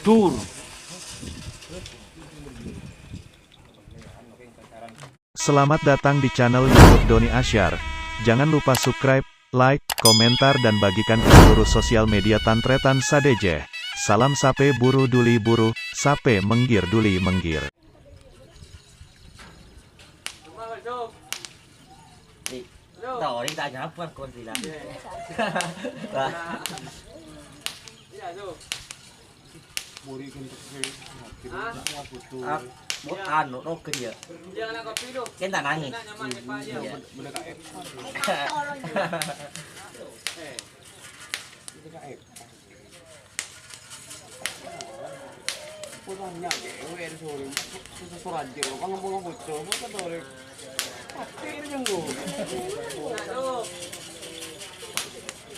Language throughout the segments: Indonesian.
Tur. Selamat datang di channel YouTube Doni Asyar. Jangan lupa subscribe, like, komentar dan bagikan ke seluruh sosial media Tantretan Sadejeh. Salam sape buru duli buru, sape menggir duli menggir. Tao đi tại nhà Phật còn gì là bút ăn nó kìa cái tàn anh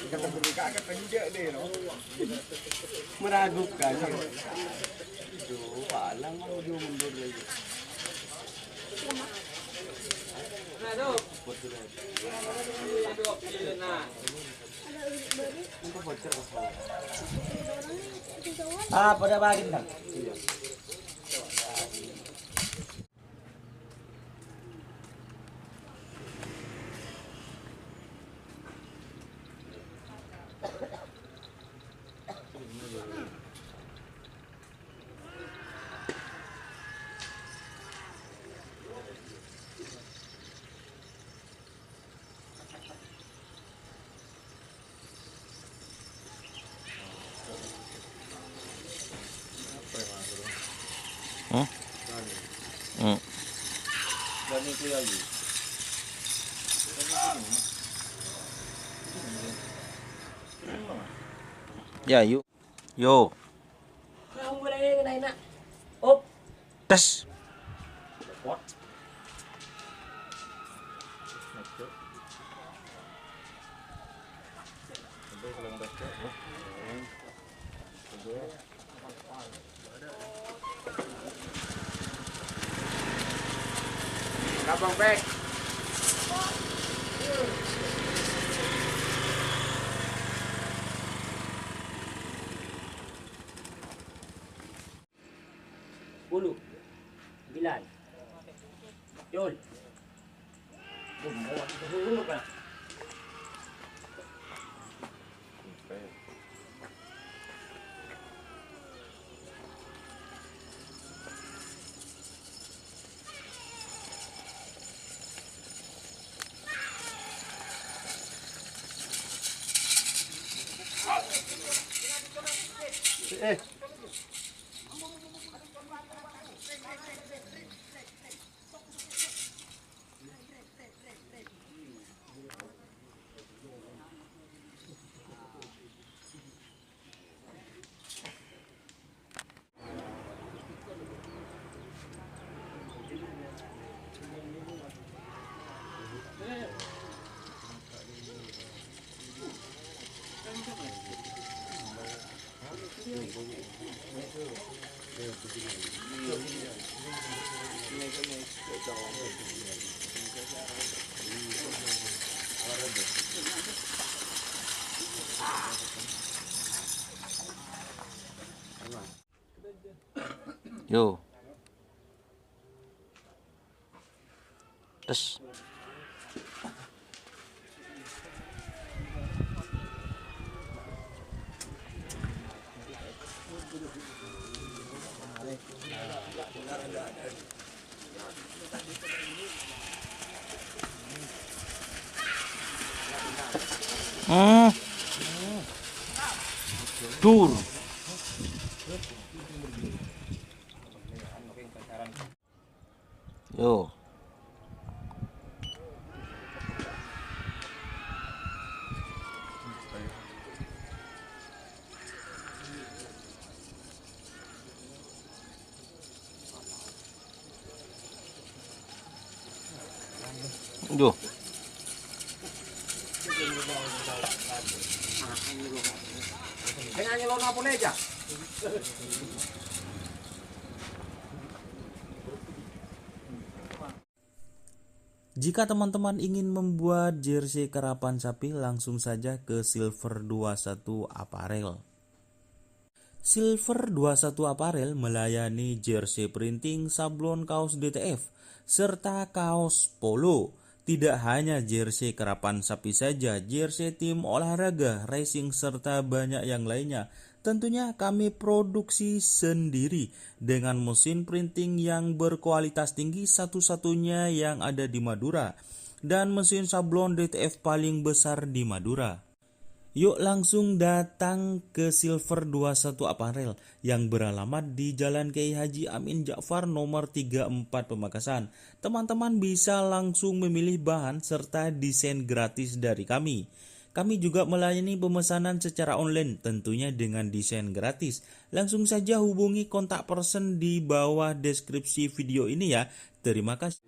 Kata berbuka ke penjak deh no. Meragukan. Aduh, palang mau dia mundur lagi. Nah, tuh. Untuk bocor pada bagin dah. Berani tu lagi. Ya, yuk. Yo. Không có đây cái này nè. Ốp. Tes. What? Abang Bek. Bulu. Bilal. Yol. Bumbu. Bumbu kan. Yo. Tes. Tur. Yo. Yo. Kayaknya lo napun aja. Jika teman-teman ingin membuat jersey karapan sapi, langsung saja ke Silver 21 Apparel. Silver 21 Apparel melayani jersey printing, sablon, kaos DTF, serta kaos polo. Tidak hanya jersey kerapan sapi saja, jersey tim olahraga, racing, serta banyak yang lainnya. Tentunya kami produksi sendiri dengan mesin printing yang berkualitas tinggi, satu-satunya yang ada di Madura, dan mesin sablon DTF paling besar di Madura. Yuk langsung datang ke Silver 21 Apparel yang beralamat di Jalan Kiai Haji Amin Ja'far nomor 34 Pamekasan. Teman-teman bisa langsung memilih bahan serta desain gratis dari kami. Kami juga melayani pemesanan secara online tentunya dengan desain gratis. Langsung saja hubungi kontak person di bawah deskripsi video ini ya. Terima kasih.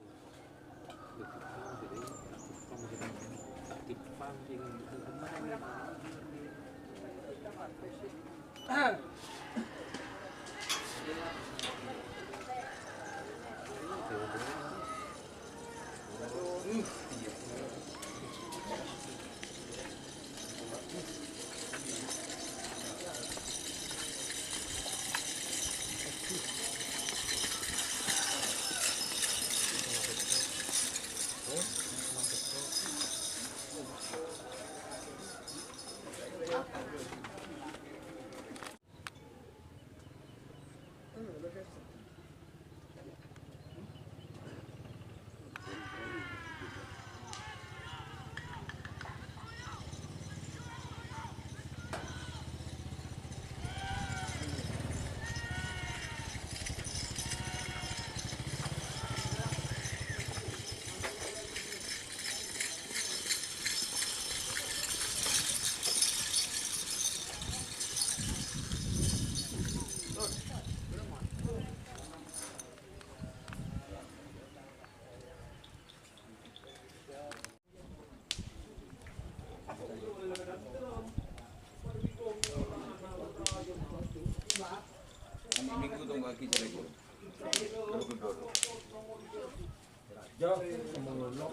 Minggu tunggu lagi jadi itu.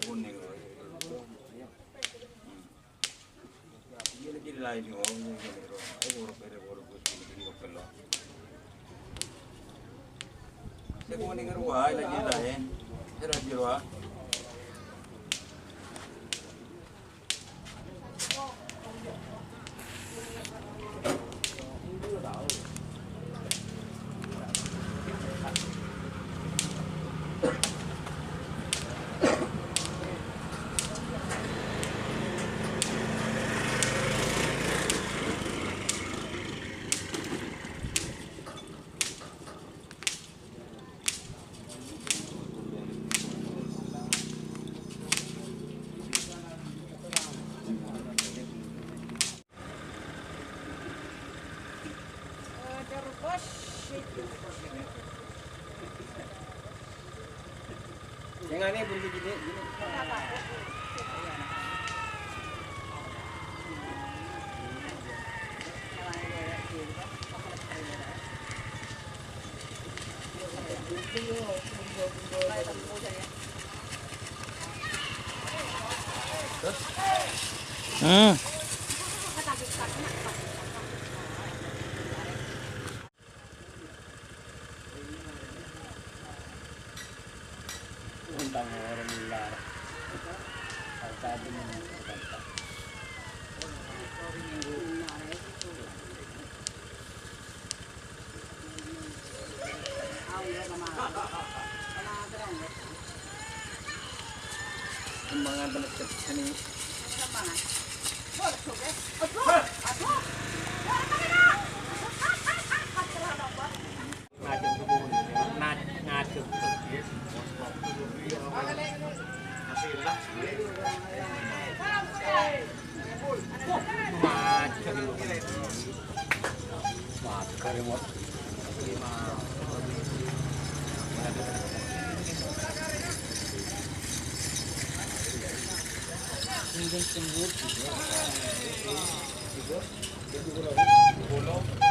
Kuning. Ini lagi lain nih orang yang gitu. Baru putih ini kalau. Saya kuning ruah lagi lain. Saya lagi ruah. Yang ini pun begini. Untang orang luar. Tadi menang. Kembangan penekat sini. Ini